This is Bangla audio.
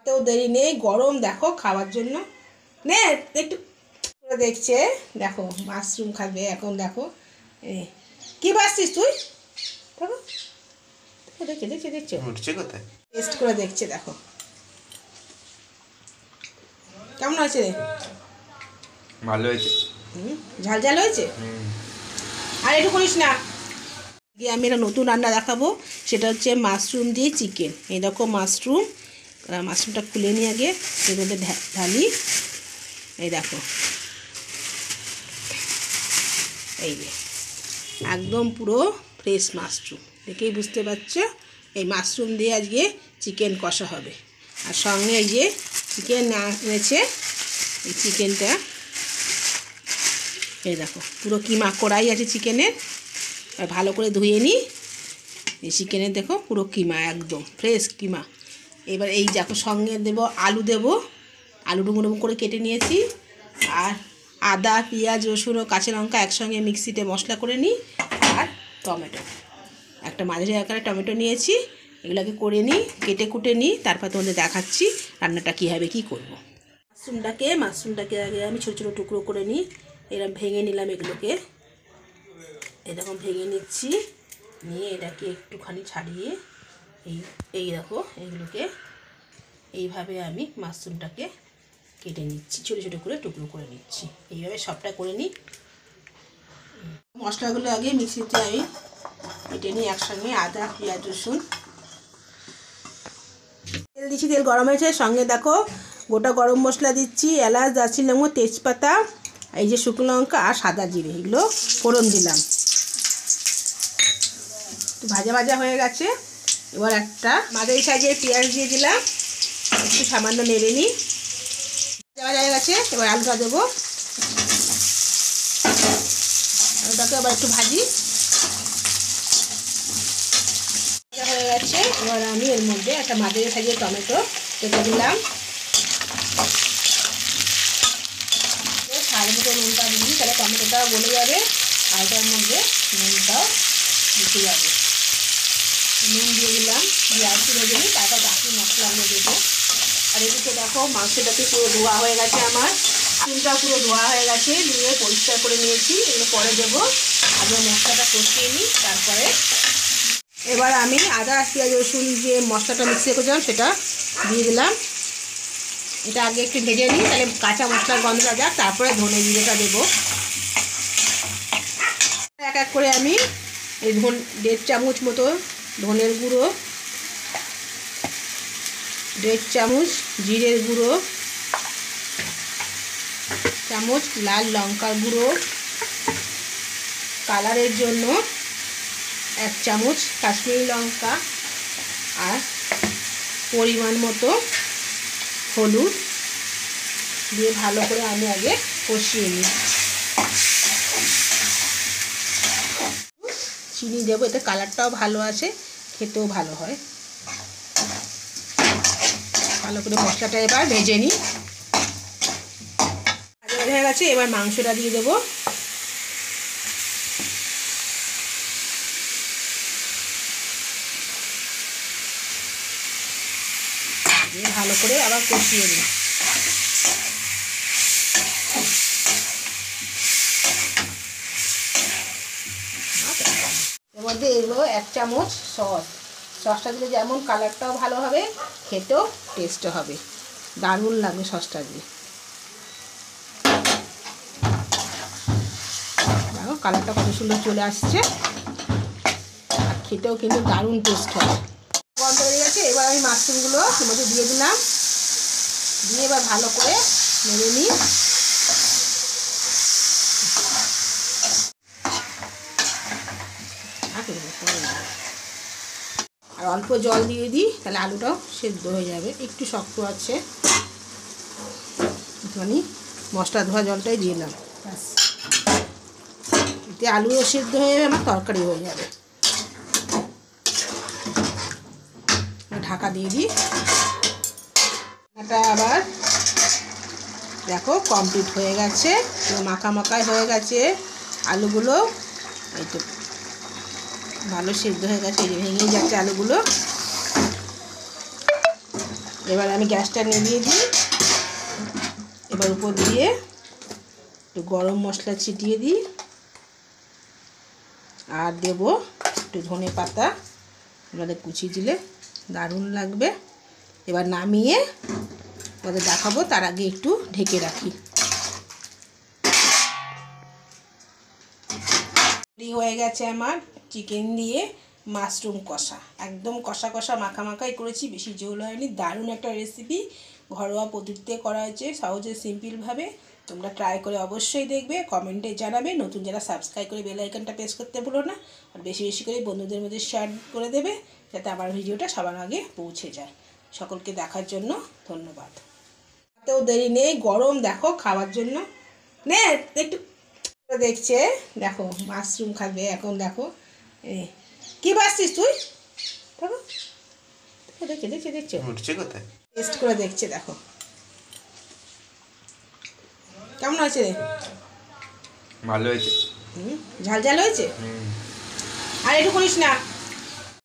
তো দেরি নেই, গরম দেখো খাওয়ার জন্য। নে একটু দেখছে, দেখো মাশরুম খাবে এখন। দেখো কি বাসছিস তুই? দেখো দেখছে দেখছে দেখছো কোথায় টেস্ট করে দেখছে। দেখো কেমন হয়েছে? ভালো হয়েছে। ঝাল ঝাল হয়েছে। আর একটু করিস না। গিয়ে আমি একটা নতুন রান্না দেখাবো, সেটা হচ্ছে মাশরুম দিয়ে চিকেন। এই দেখো মাশরুমটা খুলে নিয়ে আগে এর মধ্যে ঢালি। এই দেখো, এই যে একদম পুরো ফ্রেশ মাশরুম, দেখেই বুঝতে পারছো। এই মাশরুম দিয়ে আজকে চিকেন কষা হবে। আর সঙ্গে এই যে চিকেন এনেছে, এই চিকেনটা এই দেখো পুরো কিমা কড়াই আছে চিকেনের। আর ভালো করে ধুয়ে নিই। এই চিকেনের দেখো পুরো কিমা, একদম ফ্রেশ কিমা। এবার এই দেখো সঙ্গে দেবো আলু, দেবো আলু ডুমো ডুমো করে কেটে নিয়েছি। আর আদা, পেঁয়াজ, রসুন ও কাঁচা লঙ্কা একসঙ্গে মিক্সিতে মশলা করে নিই। আর টমেটো, একটা মাঝারি আকারে টমেটো নিয়েছি। এগুলোকে করে নিই, কেটে কুটে নিই। তারপর তোমাদের দেখাচ্ছি রান্নাটা কীভাবে কী করবো। মাশরুমটাকে আগে আমি ছোটো ছোটো টুকরো করে নিই। এরকম ভেঙে নিলাম এগুলোকে, এরকম ভেঙে নিচ্ছি। নিয়ে এটাকে একটুখানি ছাড়িয়ে এই দেখো এগুলোকে এইভাবে আমি মাশরুমটাকে কেটে নিচ্ছি, ছোটো ছোটো করে টুকরো করে নিচ্ছি। এইভাবে সবটা করে নিই। মশলাগুলো আগে মিক্সিতে আমি কেটে নিই একসঙ্গে, আদা, পেঁয়াজ, রসুন। তেল দিচ্ছি, তেল গরম হয়েছে। সঙ্গে দেখো গোটা গরম মশলা দিচ্ছি, এলাচ, দারচিনি, লবঙ্গ, তেজপাতা, এই যে শুকনো লঙ্কা আর সাদা জিরে, এগুলো ফোড়ন দিলাম। একটু ভাজা ভাজা হয়ে গেছে। এবার একটা মাঝারি সাইজের পেঁয়াজ দিয়ে দিলাম, একটু সামান্য নেড়ে নিই। ভাজা ভাজা হয়ে গেছে। এবার আলুটা দেবো, আলুটাকে আবার একটু ভাজি। ভাজা হয়ে গেছে। এবার আমি এর মধ্যে একটা মাঝারি সাইজের টমেটো কেটে দিলাম। স্বাদ মতো নুনটা দিই, তাহলে টমেটোটাও গলে যাবে, আলুটার মধ্যে নুনটাও দিতে যাবে। নুন দিয়ে দিলাম, দিয়ে একটু ভেজে নিই, তারপর বাকি মশলাগুলো দেবো। আর এদিকে দেখো মাংসটাকে পুরো ধোয়া হয়ে গেছে, আমার চুলটাও পুরো ধোয়া হয়ে গেছে, নিয়ে পরিষ্কার করে নিয়েছি। এগুলো পরে দেবো। আগে মশলাটা কষিয়ে নিই, তারপরে এবার আমি আদা, পেঁয়াজ, রসুন যে মশলাটা মিক্সি করেছিলাম সেটা দিয়ে দিলাম। এটা আগে একটু ভেজে নিই, তাহলে কাঁচা মশলার গন্ধটা যাক, তারপরে ধনে জিরেটা দেবো। এক এক করে আমি এই 1.5 চামচ মতো ধনের গুঁড়ো, 1.5 চামচ জিরের গুঁড়ো, চামচ লাল লঙ্কার গুঁড়ো, কালারের জন্য 1 চামচ কাশ্মীরি লঙ্কা, আর পরিমাণ মতো হলুদ দিয়ে ভালো করে আমি আগে কষিয়ে নিই। চিনি দেবো, এতে কালারটাও ভালো আসে, খেতেও ভালো হয়। ভালো করে মশলাটা এবার ভেজে নিই। ভাজা হয়ে গেছে। এবার মাংসটা দিয়ে দেবো। দিয়ে ভালো করে আবার কষিয়ে নিই। এর মধ্যে এগুলো 1 চামচ সসটা দিলে যেমন কালারটাও ভালো হবে, খেতেও টেস্টও হবে, দারুণ লাগবে সসটা দিয়ে। দেখো কালারটা কত সুন্দর চলে আসছে, আর খেতেও কিন্তু দারুণ টেস্ট হবে। গন্ধ বেরিয়ে গেছে। এবার আমি মাশরুমগুলো এর মধ্যে দিয়ে দিলাম, দিয়ে এবার ভালো করে নেড়ে নিই। আর অল্প জল দিয়ে দিই, তাহলে আলুটাও সেদ্ধ হয়ে যাবে। একটু শক্ত আছে, একটুখানি মশলা ধোয়া জলটাই দিয়ে দিলাম, ব্যাস। এতে আলুও সেদ্ধ হয়ে যাবে, আমার তরকারি হয়ে যাবে। ঢাকা দিয়ে দিই। এটা আবার দেখো কমপ্লিট হয়ে গেছে, মাখা মাখায় হয়ে গেছে আলুগুলো। এই তো ভালো সেদ্ধ হয়ে গেছে, এই যে ভেঙে যাচ্ছে আলুগুলো। এবার আমি গ্যাসটা নিভিয়ে দিই। এবার উপর দিয়ে একটু গরম মশলা ছিটিয়ে দিই আর দেব একটু ধনে পাতা, এবারে কুচি দিলে দারুণ লাগবে। এবার নামিয়ে ওদের দেখাবো, তার আগে একটু ঢেকে রাখি। রেডি হয়ে গেছে আমার চিকেন দিয়ে মাশরুম কষা, একদম কষা কষা মাখা মাখাই করেছি, বেশি ঝোল হয়নি। দারুণ একটা রেসিপি, ঘরোয়া পদ্ধতিতে করা হয়েছে, সহজে সিম্পলভাবে। তোমরা ট্রাই করে অবশ্যই দেখবে, কমেন্টে জানাবে। নতুন যারা সাবস্ক্রাইব করে বেল আইকনটা প্রেস করতে ভুলো না, আর বেশি বেশি করে বন্ধুদের মধ্যে শেয়ার করে দেবে, যাতে আমার ভিডিওটা সবার আগে পৌঁছে যায়। সকলকে দেখার জন্য ধন্যবাদ। তাতেও দেরি নেই, গরম দেখো খাওয়ার জন্য। নে একটু দেখছে, দেখো মাশরুম খাবে এখন। দেখো কি বাসছিস তুই, দেখো দেখছে দেখছে দেখছো, উঠছে কোথায়? টেস্ট করে দেখছে, দেখো কেমন হয়েছে রে? ভালো হয়েছে। ঝাল ঝাল হয়েছে। আর একটু করিস না।